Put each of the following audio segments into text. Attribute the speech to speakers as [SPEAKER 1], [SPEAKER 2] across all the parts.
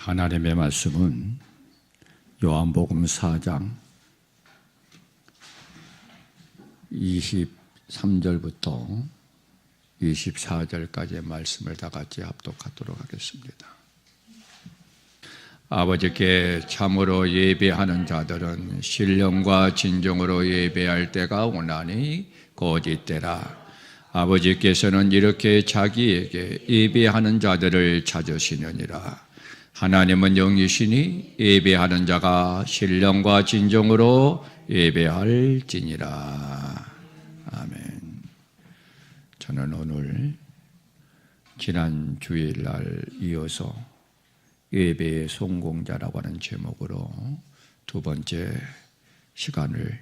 [SPEAKER 1] 하나님의 말씀은 요한복음 4장 23절부터 24절까지의 말씀을 다 같이 합독하도록 하겠습니다. 아버지께 참으로 예배하는 자들은 신령과 진정으로 예배할 때가 오나니 곧 이때라. 아버지께서는 이렇게 자기에게 예배하는 자들을 찾으시느니라. 하나님은 영이시니 예배하는 자가 신령과 진정으로 예배할지니라. 아멘. 저는 오늘 지난 주일날 이어서 예배의 성공자라고 하는 제목으로 두 번째 시간을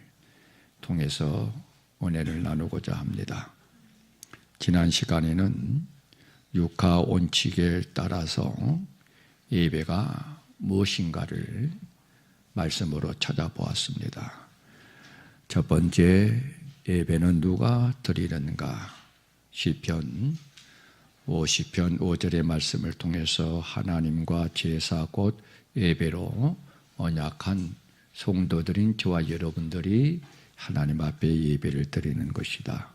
[SPEAKER 1] 통해서 은혜를 나누고자 합니다. 지난 시간에는 육하 원칙에 따라서 예배가 무엇인가를 말씀으로 찾아보았습니다. 첫 번째, 예배는 누가 드리는가? 시편 50편 5절의 말씀을 통해서 하나님과 제사 곧 예배로 언약한 성도들인 저와 여러분들이 하나님 앞에 예배를 드리는 것이다.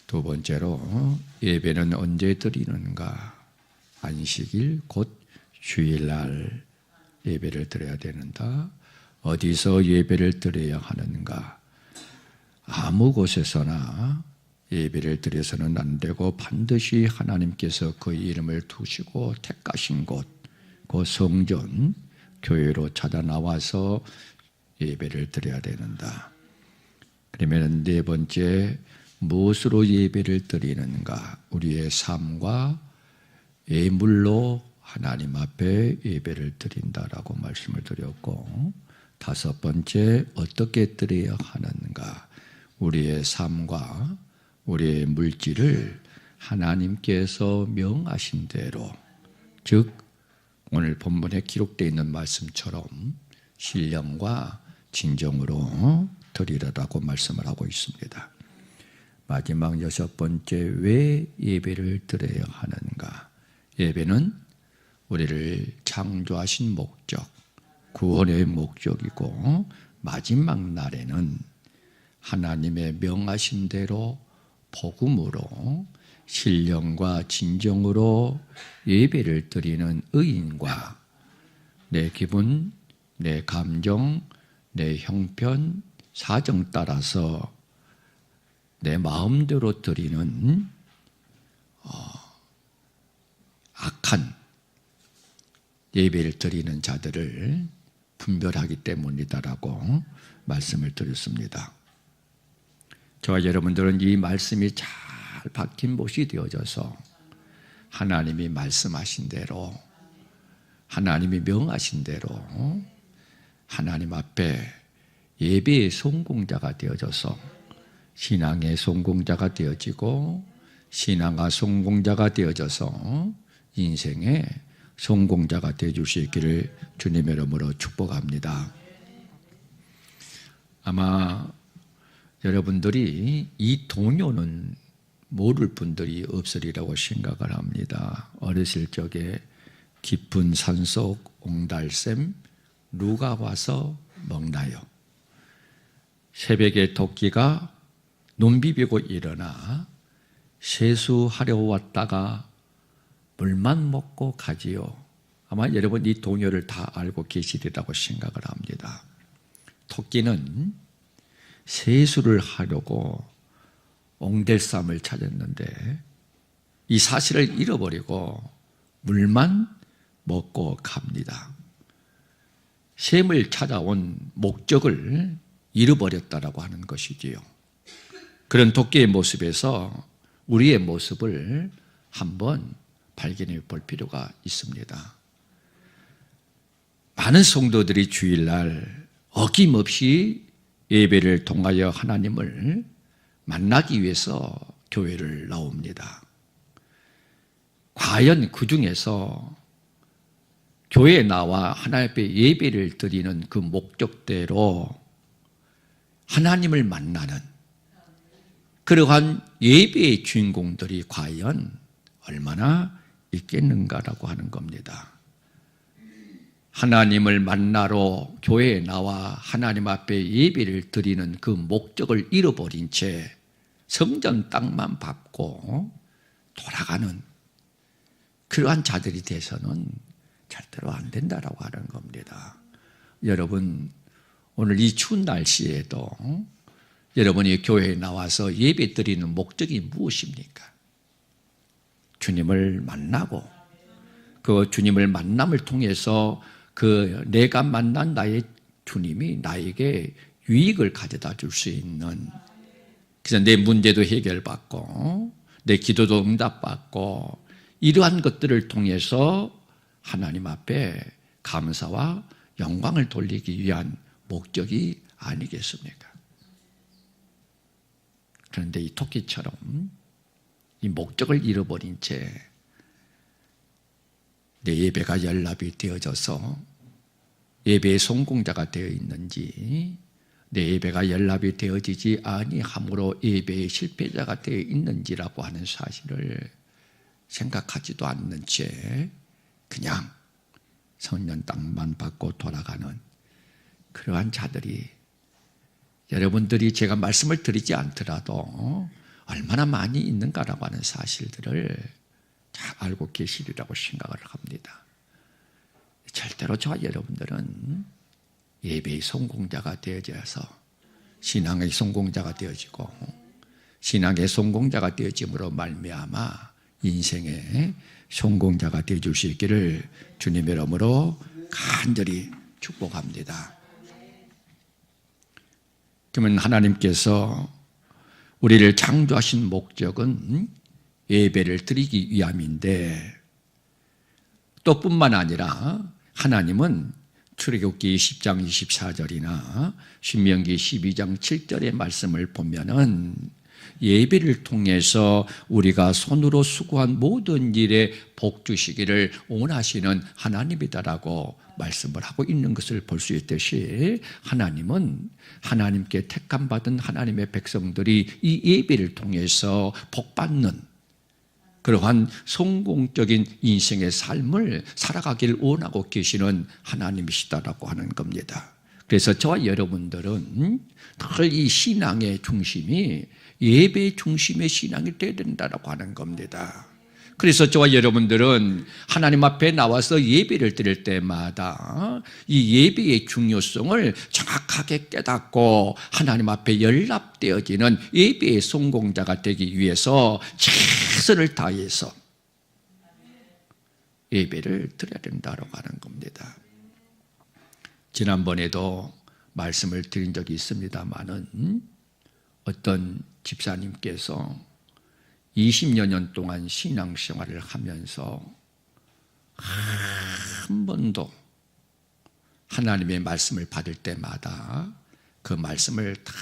[SPEAKER 1] 두 번째로, 예배는 언제 드리는가? 안식일 곧 주일날 예배를 드려야 되는다. 어디서 예배를 드려야 하는가? 아무 곳에서나 예배를 드려서는 안 되고 반드시 하나님께서 그 이름을 두시고 택하신 곳, 그 성전, 교회로 찾아 나와서 예배를 드려야 되는다. 그러면 네 번째, 무엇으로 예배를 드리는가? 우리의 삶과 예물로 하나님 앞에 예배를 드린다라고 말씀을 드렸고, 다섯 번째, 어떻게 드려야 하는가? 우리의 삶과 우리의 물질을 하나님께서 명하신 대로, 즉 오늘 본문에 기록되어 있는 말씀처럼 신령과 진정으로 드리라고 말씀을 하고 있습니다. 마지막 여섯 번째, 왜 예배를 드려야 하는가? 예배는 우리를 창조하신 목적, 구원의 목적이고, 마지막 날에는 하나님의 명하신 대로 복음으로 신령과 진정으로 예배를 드리는 의인과 내 기분, 내 감정, 내 형편, 사정 따라서 내 마음대로 드리는 악한 예배를 드리는 자들을 분별하기 때문이다라고 말씀을 드렸습니다. 저와 여러분들은 이 말씀이 잘 박힌 못이 되어져서 하나님이 말씀하신 대로, 하나님이 명하신 대로 하나님 앞에 예배의 성공자가 되어져서 신앙의 성공자가 되어지고, 신앙과 성공자가 되어져서 인생의 성공자가 되어주시기를 주님의 이름으로 축복합니다. 아마 여러분들이 이 동요는 모를 분들이 없으리라고 생각을 합니다. 어렸을 적에 깊은 산속 옹달샘 누가 와서 먹나요? 새벽에 토끼가 눈 비비고 일어나 세수하려 왔다가 물만 먹고 가지요. 아마 여러분 이 동요를 다 알고 계시리라고 생각을 합니다. 토끼는 세수를 하려고 옹달샘을 찾았는데 이 사실을 잃어버리고 물만 먹고 갑니다. 샘을 찾아온 목적을 잃어버렸다라고 하는 것이지요. 그런 토끼의 모습에서 우리의 모습을 한번 발견해 볼 필요가 있습니다. 많은 성도들이 주일날 어김없이 예배를 통하여 하나님을 만나기 위해서 교회를 나옵니다. 과연 그 중에서 교회에 나와 하나님 앞에 예배를 드리는 그 목적대로 하나님을 만나는 그러한 예배의 주인공들이 과연 얼마나 있겠는가라고 하는 겁니다. 하나님을 만나러 교회에 나와 하나님 앞에 예배를 드리는 그 목적을 잃어버린 채 성전 땅만 밟고 돌아가는 그러한 자들이 돼서는 절대로 안 된다라고 하는 겁니다. 여러분, 오늘 이 추운 날씨에도 여러분이 교회에 나와서 예배 드리는 목적이 무엇입니까? 주님을 만나고 그 주님을 만남을 통해서 그 내가 만난 나의 주님이 나에게 유익을 가져다 줄 수 있는, 그래서 내 문제도 해결받고 내 기도도 응답받고 이러한 것들을 통해서 하나님 앞에 감사와 영광을 돌리기 위한 목적이 아니겠습니까? 그런데 이 토끼처럼 이 목적을 잃어버린 채 내 예배가 연락이 되어져서 예배의 성공자가 되어 있는지, 내 예배가 연락이 되어지지 아니함으로 예배의 실패자가 되어 있는지라고 하는 사실을 생각하지도 않는 채 그냥 성전 땅만 받고 돌아가는 그러한 자들이, 여러분들이 제가 말씀을 드리지 않더라도 얼마나 많이 있는가라고 하는 사실들을 잘 알고 계시리라고 생각을 합니다. 절대로 저와 여러분들은 예배의 성공자가 되어져서 신앙의 성공자가 되어지고 신앙의 성공자가 되어짐으로 말미암아 인생의 성공자가 되어줄 수 있기를 주님의 이름으로 간절히 축복합니다. 그러면 하나님께서 우리를 창조하신 목적은 예배를 드리기 위함인데, 또 뿐만 아니라 하나님은 출애굽기 10장 24절이나 신명기 12장 7절의 말씀을 보면은 예배를 통해서 우리가 손으로 수고한 모든 일에 복 주시기를 원하시는 하나님이다라고 말씀을 하고 있는 것을 볼 수 있듯이, 하나님은 하나님께 택함받은 하나님의 백성들이 이 예배를 통해서 복받는 그러한 성공적인 인생의 삶을 살아가길 원하고 계시는 하나님이시다라고 하는 겁니다. 그래서 저와 여러분들은 늘 이 신앙의 중심이 예배의 중심의 신앙이 되어야 된다고 하는 겁니다. 그래서 저와 여러분들은 하나님 앞에 나와서 예배를 드릴 때마다 이 예배의 중요성을 정확하게 깨닫고 하나님 앞에 연락되어지는 예배의 성공자가 되기 위해서 최선을 다해서 예배를 드려야 된다고 하는 겁니다. 지난번에도 말씀을 드린 적이 있습니다마는 어떤 집사님께서 20여 년 동안 신앙생활을 하면서 한 번도 하나님의 말씀을 받을 때마다 그 말씀을 다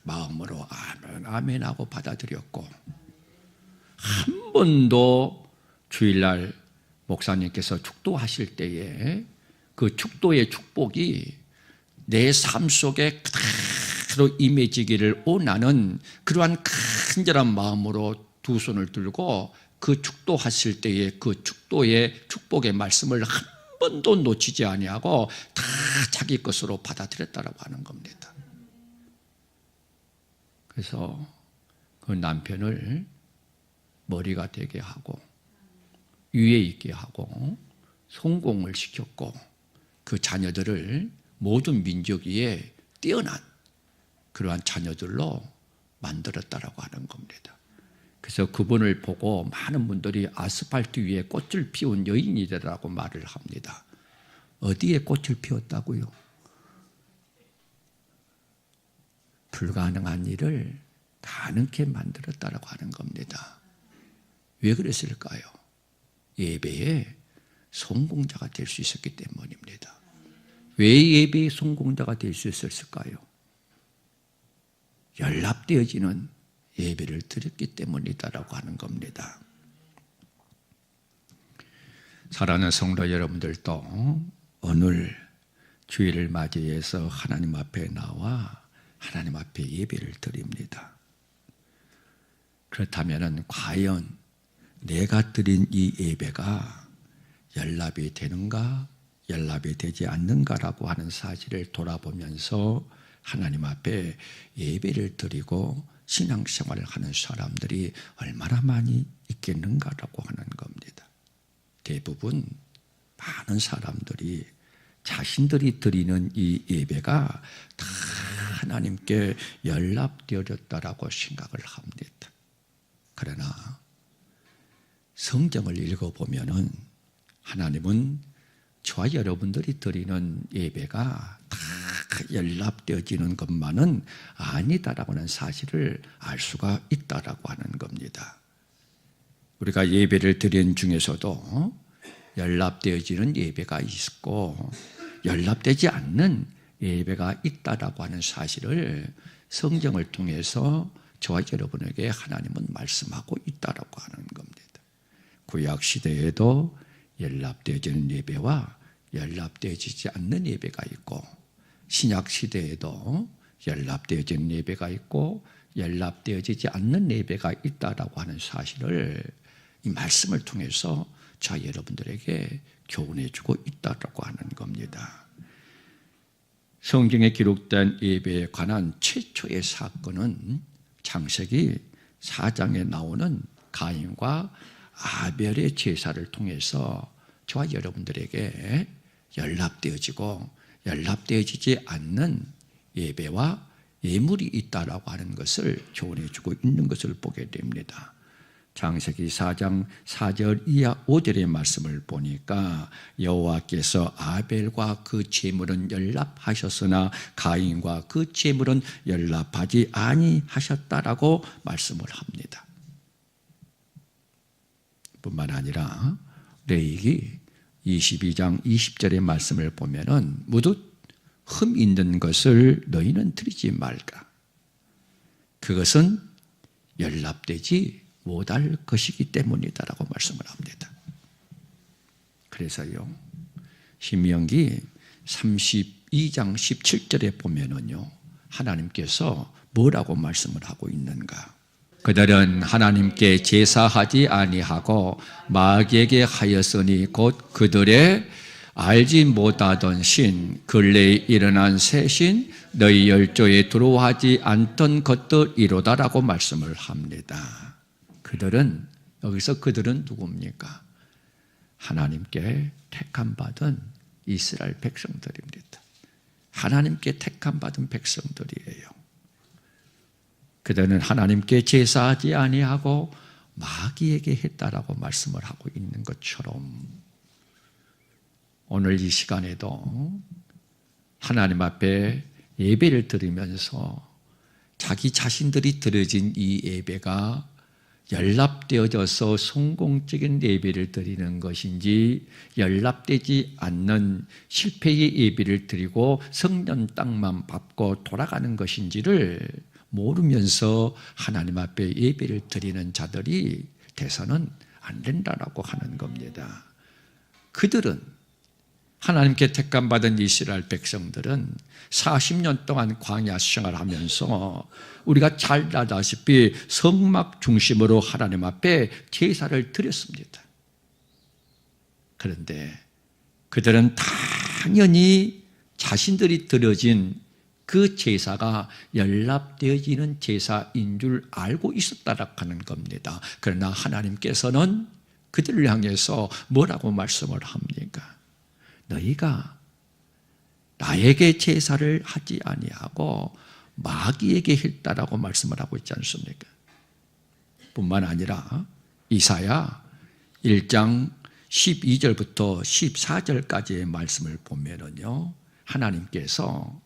[SPEAKER 1] 마음으로 아멘 아멘 하고 받아들였고, 한 번도 주일날 목사님께서 축도하실 때에 그 축도의 축복이 내 삶 속에 그대로 임해지기를 원하는 그러한 간절한 마음으로 두 손을 들고 그 축도하실 때에 그 축도의 축복의 말씀을 한 번도 놓치지 아니하고 다 자기 것으로 받아들였다라고 하는 겁니다. 그래서 그 남편을 머리가 되게 하고 위에 있게 하고 성공을 시켰고, 그 자녀들을 모든 민족 위에 뛰어난 그러한 자녀들로 만들었다라고 하는 겁니다. 그래서 그분을 보고 많은 분들이 아스팔트 위에 꽃을 피운 여인이라고 말을 합니다. 어디에 꽃을 피웠다고요? 불가능한 일을 가능케 만들었다라고 하는 겁니다. 왜 그랬을까요? 예배의 성공자가 될 수 있었기 때문입니다. 왜 예배의 성공자가 될 수 있었을까요? 연락되어지는 예배를 드렸기 때문이다라고 하는 겁니다. 사랑하는 성도 여러분들도 오늘 주일을 맞이해서 하나님 앞에 나와 하나님 앞에 예배를 드립니다. 그렇다면 과연 내가 드린 이 예배가 연락이 되는가 연락이 되지 않는가라고 하는 사실을 돌아보면서 하나님 앞에 예배를 드리고 신앙생활을 하는 사람들이 얼마나 많이 있겠는가라고 하는 겁니다. 대부분 많은 사람들이 자신들이 드리는 이 예배가 다 하나님께 연락되어졌다라고 생각을 합니다. 그러나 성경을 읽어보면은 하나님은 저와 여러분들이 드리는 예배가 다 연락되어지는 것만은 아니다라고 하는 사실을 알 수가 있다라고 하는 겁니다. 우리가 예배를 드리는 중에서도 연락되어지는 예배가 있고 연락되지 않는 예배가 있다라고 하는 사실을 성경을 통해서 저와 여러분에게 하나님은 말씀하고 있다라고 하는 겁니다. 구약 시대에도 연락되어지는 예배와 연락되어지지 않는 예배가 있고 신약 시대에도 연락되어지는 예배가 있고 연락되어지지 않는 예배가 있다라고 하는 사실을 이 말씀을 통해서 저 여러분들에게 교훈해주고 있다라고 하는 겁니다. 성경에 기록된 예배에 관한 최초의 사건은 창세기 4장에 나오는 가인과 아벨의 제사를 통해서 저와 여러분들에게 연락되어지고 연락되어지지 않는 예배와 예물이 있다라고 하는 것을 교훈해주고 있는 것을 보게 됩니다. 창세기 4장 4절 이하 5절의 말씀을 보니까 여호와께서 아벨과 그 제물은 연락하셨으나 가인과 그 제물은 연락하지 아니하셨다라고 말씀을 합니다. 뿐만 아니라 레위기 22장 20절의 말씀을 보면은 모두 흠 있는 것을 너희는 드리지 말까. 그것은 연락되지 못할 것이기 때문이다라고 말씀을 합니다. 그래서요, 신명기 32장 17절에 보면은요, 하나님께서 뭐라고 말씀을 하고 있는가? 그들은 하나님께 제사하지 아니하고 마귀에게 하였으니 곧 그들의 알지 못하던 신, 근래에 일어난 새 신, 너희 열조에 들어오지 않던 것들이로다라고 말씀을 합니다. 그들은, 여기서 그들은 누굽니까? 하나님께 택함 받은 이스라엘 백성들입니다. 하나님께 택함 받은 백성들이에요. 그들은 하나님께 제사하지 아니하고 마귀에게 했다라고 말씀을 하고 있는 것처럼 오늘 이 시간에도 하나님 앞에 예배를 드리면서 자기 자신들이 드려진 이 예배가 연락되어져서 성공적인 예배를 드리는 것인지 연락되지 않는 실패의 예배를 드리고 성전 땅만 밟고 돌아가는 것인지를 모르면서 하나님 앞에 예배를 드리는 자들이 돼서는 안 된다라고 하는 겁니다. 그들은 하나님께 택감받은 이스라엘 백성들은 40년 동안 광야 생활하면서 우리가 잘 알다시피 성막 중심으로 하나님 앞에 제사를 드렸습니다. 그런데 그들은 당연히 자신들이 드려진 그 제사가 연락되어지는 제사인 줄 알고 있었다라고 하는 겁니다. 그러나 하나님께서는 그들을 향해서 뭐라고 말씀을 합니까? 너희가 나에게 제사를 하지 아니하고 마귀에게 했다라고 말씀을 하고 있지 않습니까? 뿐만 아니라 이사야 1장 12절부터 14절까지의 말씀을 보면은요, 하나님께서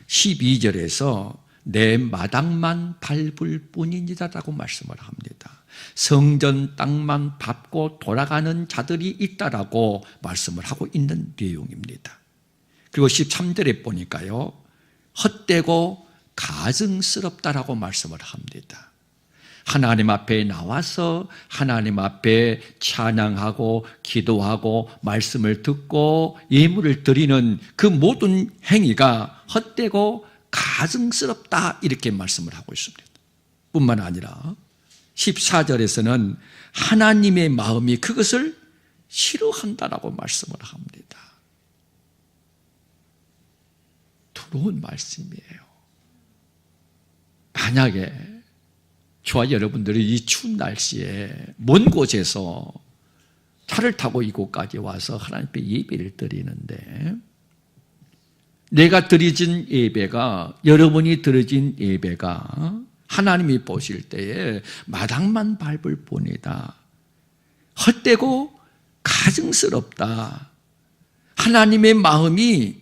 [SPEAKER 1] 12절에서 내 마당만 밟을 뿐이니다라고 말씀을 합니다. 성전 땅만 밟고 돌아가는 자들이 있다라고 말씀을 하고 있는 내용입니다. 그리고 13절에 보니까요, 헛되고 가증스럽다라고 말씀을 합니다. 하나님 앞에 나와서 하나님 앞에 찬양하고 기도하고 말씀을 듣고 예물을 드리는 그 모든 행위가 헛되고 가증스럽다 이렇게 말씀을 하고 있습니다. 뿐만 아니라 14절에서는 하나님의 마음이 그것을 싫어한다라고 말씀을 합니다. 부러운 말씀이에요. 만약에 저와 여러분들이 이 추운 날씨에 먼 곳에서 차를 타고 이곳까지 와서 하나님 앞에 예배를 드리는데, 내가 드려진 예배가, 여러분이 드려진 예배가 하나님이 보실 때에 마당만 밟을 뿐이다, 헛되고 가증스럽다, 하나님의 마음이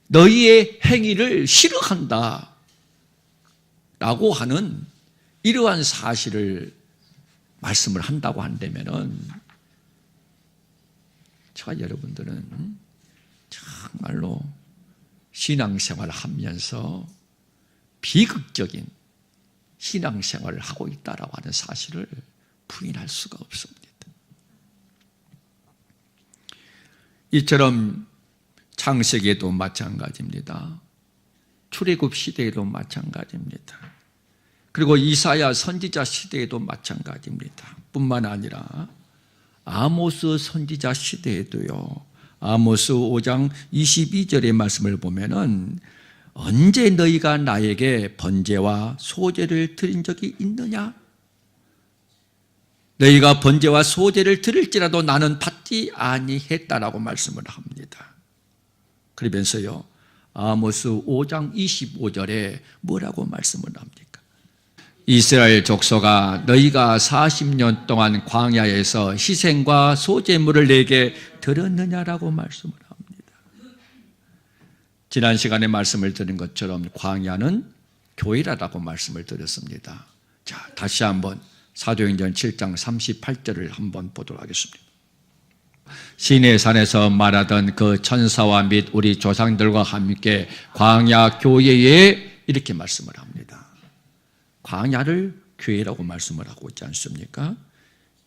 [SPEAKER 1] 너희의 행위를 싫어한다 라고 하는 이러한 사실을 말씀을 한다고 한다면은, 저와 여러분들은 정말로 신앙생활을 하면서 비극적인 신앙생활을 하고 있다라고 하는 사실을 부인할 수가 없습니다. 이처럼 창세기에도 마찬가지입니다. 출애굽 시대에도 마찬가지입니다. 그리고 이사야 선지자 시대에도 마찬가지입니다. 뿐만 아니라 아모스 선지자 시대에도요. 아모스 5장 22절의 말씀을 보면은, 언제 너희가 나에게 번제와 소제를 드린 적이 있느냐? 너희가 번제와 소제를 드릴지라도 나는 받지 아니했다라고 말씀을 합니다. 그러면서요, 아모스 5장 25절에 뭐라고 말씀을 합니까? 이스라엘 족속아, 너희가 40년 동안 광야에서 희생과 소제물을 내게 드렸느냐라고 말씀을 합니다. 지난 시간에 말씀을 드린 것처럼 광야는 교회라고 말씀을 드렸습니다. 자, 다시 한번 사도행전 7장 38절을 한번 보도록 하겠습니다. 시내산에서 말하던 그 천사와 및 우리 조상들과 함께 광야 교회에, 이렇게 말씀을 합니다. 광야를 교회라고 말씀을 하고 있지 않습니까?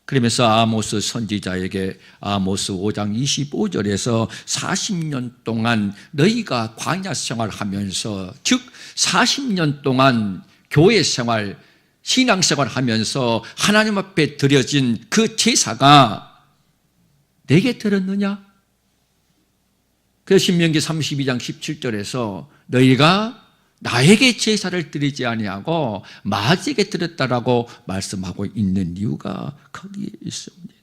[SPEAKER 1] 그러면서 아모스 선지자에게 아모스 5장 25절에서 40년 동안 너희가 광야 생활하면서, 즉 40년 동안 교회 생활, 신앙생활 하면서 하나님 앞에 드려진 그 제사가 내게 드렸느냐? 그래서 신명기 32장 17절에서 너희가 나에게 제사를 드리지 아니하고 마귀에게 드렸다라고 말씀하고 있는 이유가 거기에 있습니다.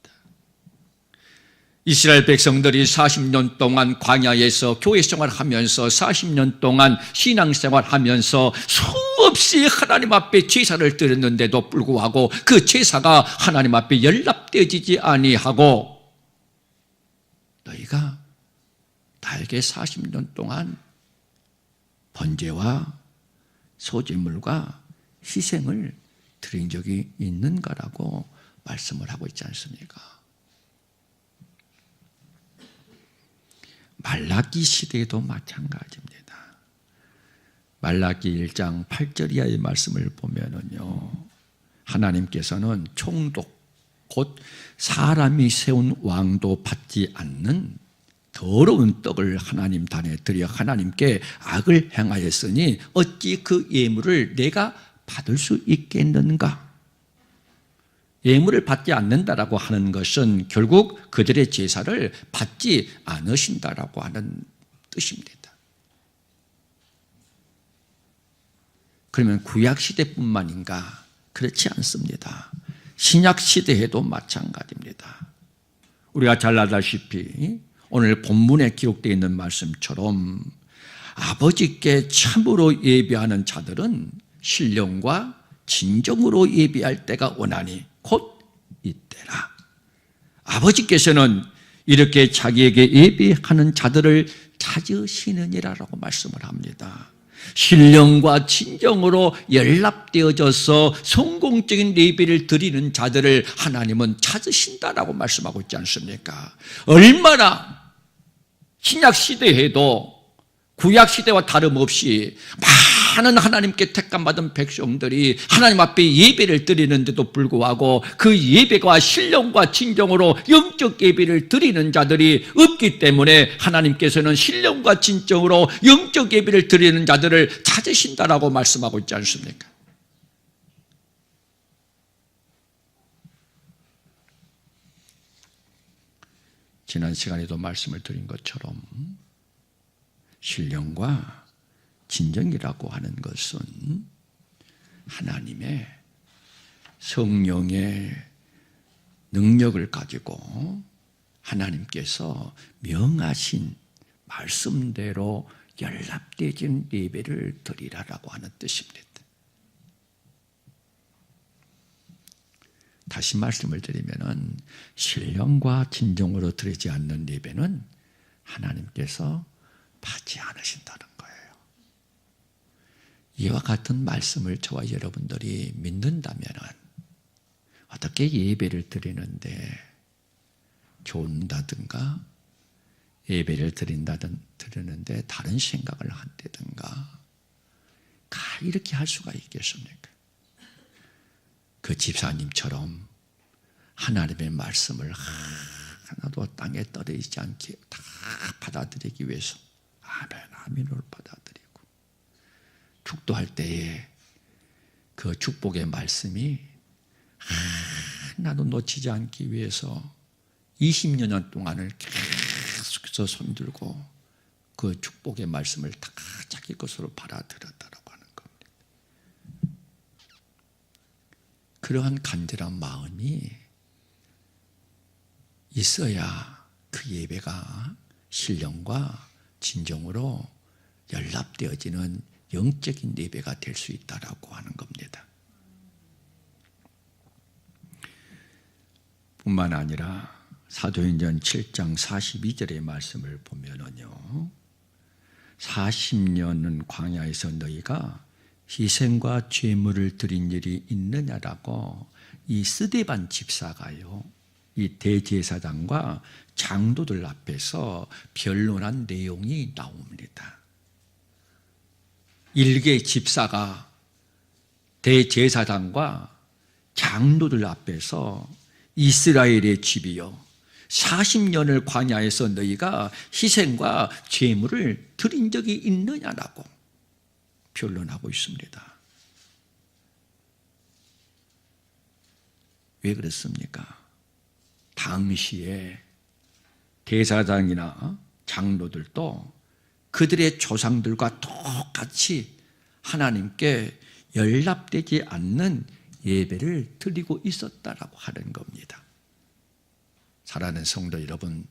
[SPEAKER 1] 이스라엘 백성들이 40년 동안 광야에서 교회 생활하면서 40년 동안 신앙생활하면서 수없이 하나님 앞에 제사를 드렸는데도 불구하고 그 제사가 하나님 앞에 연락되어지지 아니하고, 너희가 나에게 40년 동안 번제와 소제물과 희생을 드린 적이 있는가라고 말씀을 하고 있지 않습니까? 말라기 시대에도 마찬가지입니다. 말라기 1장 8절 이하의 말씀을 보면은요, 하나님께서는 총독, 곧 사람이 세운 왕도 받지 않는 더러운 떡을 하나님 단에 드려 하나님께 악을 행하였으니 어찌 그 예물을 내가 받을 수 있겠는가? 예물을 받지 않는다라고 하는 것은 결국 그들의 제사를 받지 않으신다라고 하는 뜻입니다. 그러면 구약시대뿐만인가? 그렇지 않습니다. 신약시대에도 마찬가지입니다. 우리가 잘 알다시피 오늘 본문에 기록되어 있는 말씀처럼 아버지께 참으로 예배하는 자들은 신령과 진정으로 예배할 때가 오나니 곧 이때라. 아버지께서는 이렇게 자기에게 예배하는 자들을 찾으시느니라라고 말씀을 합니다. 신령과 진정으로 연락되어져서 성공적인 예배를 드리는 자들을 하나님은 찾으신다라고 말씀하고 있지 않습니까? 얼마나 신약시대에도 구약시대와 다름없이 많은 하나님께 택감받은 백성들이 하나님 앞에 예배를 드리는데도 불구하고 그 예배가 신령과 진정으로 영적 예배를 드리는 자들이 없기 때문에 하나님께서는 신령과 진정으로 영적 예배를 드리는 자들을 찾으신다라고 말씀하고 있지 않습니까? 지난 시간에도 말씀을 드린 것처럼 신령과 진정이라고 하는 것은 하나님의 성령의 능력을 가지고 하나님께서 명하신 말씀대로 연락되진 예배를 드리라라고 하는 뜻입니다. 다시 말씀을 드리면은 신령과 진정으로 드리지 않는 예배는 하나님께서 받지 않으신다는 거예요. 이와 같은 말씀을 저와 여러분들이 믿는다면은 어떻게 예배를 드리는데 좋은다든가 예배를 드리는데 다른 생각을 한다든가 이렇게 할 수가 있겠습니까? 그 집사님처럼 하나님의 말씀을 하나도 땅에 떨어지지 않게 다 받아들이기 위해서 아멘, 아멘으로 받아들이고 축도할 때에 그 축복의 말씀이 하나도 놓치지 않기 위해서 20년 동안을 계속해서 손들고 그 축복의 말씀을 다 자기 것으로 받아들였다라고 하는 겁니다. 그러한 간절한 마음이 있어야 그 예배가 신령과 진정으로 연락되어지는 영적인 예배가 될 수 있다라고 하는 겁니다. 뿐만 아니라 사도행전 7장 42절의 말씀을 보면은요, 40년은 광야에서 너희가 희생과 제물을 드린 일이 있느냐라고 이 스데반 집사가요, 이 대제사장과 장로들 앞에서 변론한 내용이 나옵니다. 일개 집사가 대제사장과 장로들 앞에서 이스라엘의 집이요, 40년을 광야에서 너희가 희생과 제물을 드린 적이 있느냐라고 변론하고 있습니다. 왜 그렇습니까? 당시에 대사장이나 장로들도 그들의 조상들과 똑같이 하나님께 연락되지 않는 예배를 드리고 있었다라고 하는 겁니다. 사랑하는 성도 여러분,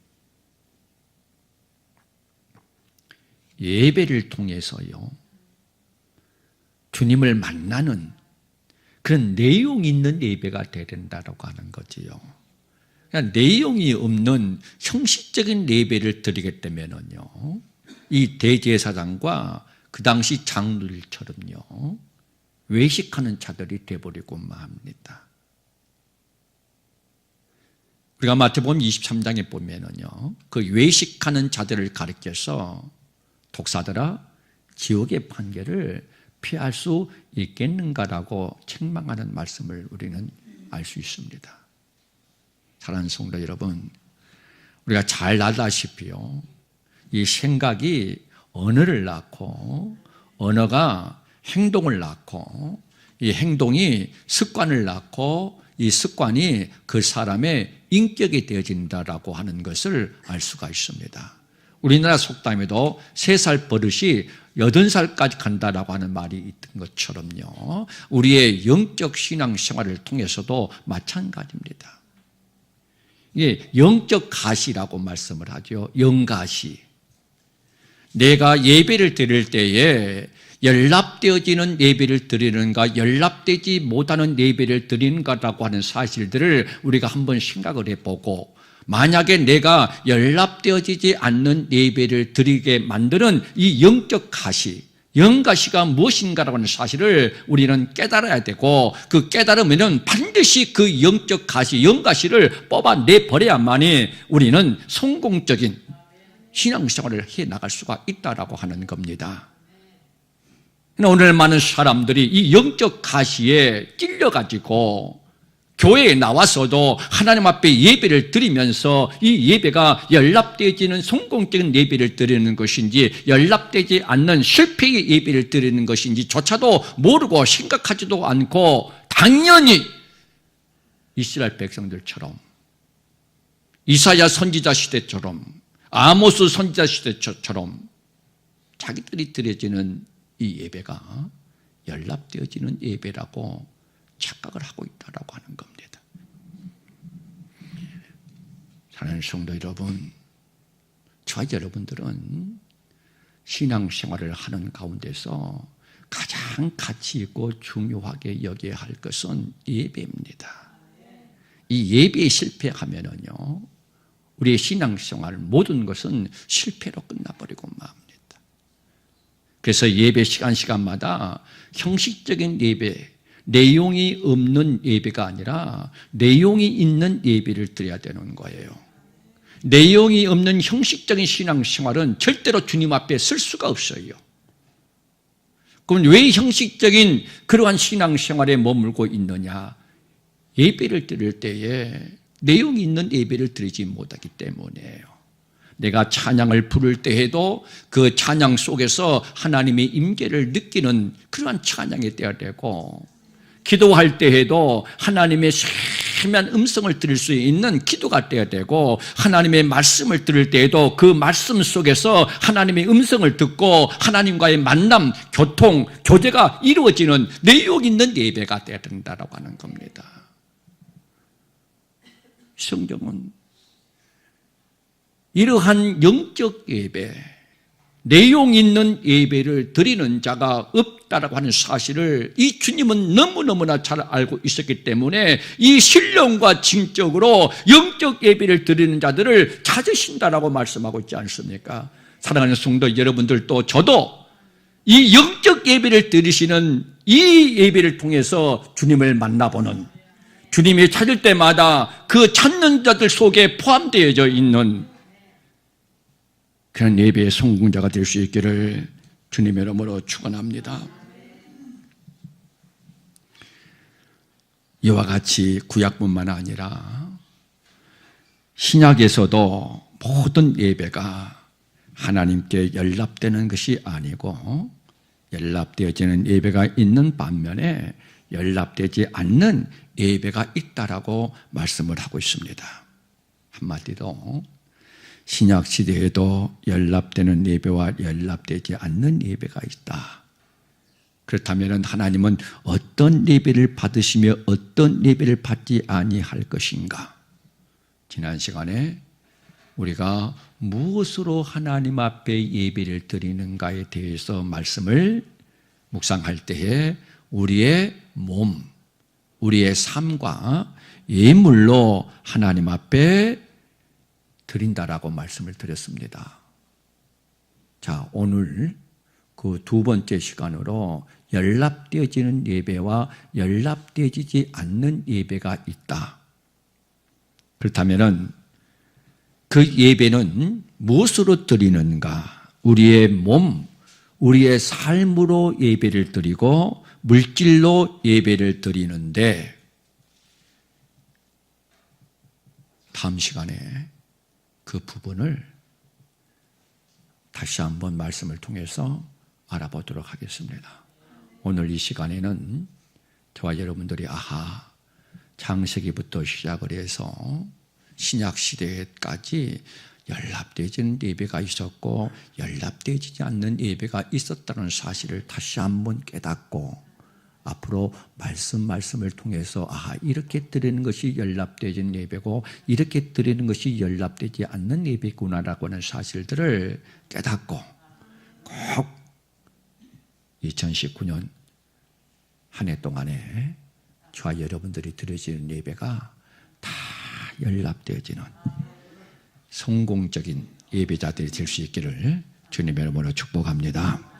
[SPEAKER 1] 예배를 통해서요, 주님을 만나는 그런 내용 있는 예배가 되야 된다고 하는 거지요. 그냥 내용이 없는 형식적인 예배를 드리게 되면은요, 이 대제사장과 그 당시 장로들처럼요, 외식하는 자들이 되어버리고 맙니다. 우리가 마태복음 23장에 보면은요, 그 외식하는 자들을 가리켜서 독사들아, 지옥의 판결을 피할 수 있겠는가라고 책망하는 말씀을 우리는 알 수 있습니다. 사랑하는 성도 여러분, 우리가 잘 알다시피요, 이 생각이 언어를 낳고 언어가 행동을 낳고 이 행동이 습관을 낳고 이 습관이 그 사람의 인격이 되어진다라고 하는 것을 알 수가 있습니다. 우리나라 속담에도 3살 버릇이 80살까지 간다라고 하는 말이 있던 것처럼요, 우리의 영적 신앙 생활을 통해서도 마찬가지입니다. 이게 영적 가시라고 말씀을 하죠. 영가시. 내가 예배를 드릴 때에 연락되어지는 예배를 드리는가, 연락되지 못하는 예배를 드리는가라고 하는 사실들을 우리가 한번 생각을 해보고, 만약에 내가 연락되어지지 않는 예배를 드리게 만드는 이 영적 가시, 영가시가 무엇인가라고 하는 사실을 우리는 깨달아야 되고, 그 깨달으면 반드시 그 영적 가시, 영가시를 뽑아내버려야만이 우리는 성공적인 신앙생활을 해나갈 수가 있다라고 하는 겁니다. 오늘 많은 사람들이 이 영적 가시에 찔려가지고 교회에 나와서도 하나님 앞에 예배를 드리면서 이 예배가 연락되지는 성공적인 예배를 드리는 것인지 연락되지 않는 실패의 예배를 드리는 것인지 조차도 모르고 생각하지도 않고, 당연히 이스라엘 백성들처럼, 이사야 선지자 시대처럼, 아모스 선지자 시대처럼 자기들이 드려지는 이 예배가 연락되어지는 예배라고 착각을 하고 있다라고 하는 겁니다. 사랑하는 성도 여러분, 저와 여러분들은 신앙생활을 하는 가운데서 가장 가치 있고 중요하게 여겨야 할 것은 예배입니다. 이 예배에 실패하면은요, 우리의 신앙생활 모든 것은 실패로 끝나버리고 맙니다. 그래서 예배 시간마다 형식적인 예배, 내용이 없는 예배가 아니라 내용이 있는 예배를 드려야 되는 거예요. 내용이 없는 형식적인 신앙생활은 절대로 주님 앞에 설 수가 없어요. 그럼 왜 형식적인 그러한 신앙생활에 머물고 있느냐? 예배를 드릴 때에 내용이 있는 예배를 드리지 못하기 때문이에요. 내가 찬양을 부를 때에도 그 찬양 속에서 하나님의 임재를 느끼는 그러한 찬양이 되어야 되고, 기도할 때에도 하나님의 세미한 음성을 들을 수 있는 기도가 되어야 되고, 하나님의 말씀을 들을 때에도 그 말씀 속에서 하나님의 음성을 듣고 하나님과의 만남, 교통, 교제가 이루어지는 내용 있는 예배가 되어야 된다고 하는 겁니다. 성경은 이러한 영적 예배, 내용 있는 예배를 드리는 자가 없다라고 하는 사실을 이 주님은 너무너무나 잘 알고 있었기 때문에 이 신령과 진적으로 영적 예배를 드리는 자들을 찾으신다라고 말씀하고 있지 않습니까? 사랑하는 성도 여러분들도 저도 이 영적 예배를 드리시는 이 예배를 통해서 주님을 만나보는, 주님이 찾을 때마다 그 찾는 자들 속에 포함되어져 있는 그런 예배의 성공자가 될 수 있기를 주님의 이름으로 축원합니다. 이와 같이 구약뿐만 아니라 신약에서도 모든 예배가 하나님께 연락되는 것이 아니고 연락되어지는 예배가 있는 반면에 연락되지 않는 예배가 있다라고 말씀을 하고 있습니다. 한마디로 신약 시대에도 연락되는 예배와 연락되지 않는 예배가 있다. 그렇다면 하나님은 어떤 예배를 받으시며 어떤 예배를 받지 아니할 것인가? 지난 시간에 우리가 무엇으로 하나님 앞에 예배를 드리는가에 대해서 말씀을 묵상할 때에 우리의 몸, 우리의 삶과 예물로 하나님 앞에 드린다라고 말씀을 드렸습니다. 자, 오늘 그 두 번째 시간으로 연락되어지는 예배와 연락되어지지 않는 예배가 있다. 그렇다면 그 예배는 무엇으로 드리는가? 우리의 몸, 우리의 삶으로 예배를 드리고 물질로 예배를 드리는데, 다음 시간에 그 부분을 다시 한번 말씀을 통해서 알아보도록 하겠습니다. 오늘 이 시간에는 저와 여러분들이 창세기부터 시작을 해서 신약 시대까지 연락되어지는 예배가 있었고 연락되어지지 않는 예배가 있었다는 사실을 다시 한번 깨닫고, 앞으로 말씀을 통해서 이렇게 드리는 것이 연락되어지는 예배고 이렇게 드리는 것이 연락되지 않는 예배구나라고 하는 사실들을 깨닫고, 꼭 2019년 한 해 동안에 저와 여러분들이 드려지는 예배가 다 연락되어지는 성공적인 예배자들이 될 수 있기를 주님의 이름으로 축복합니다.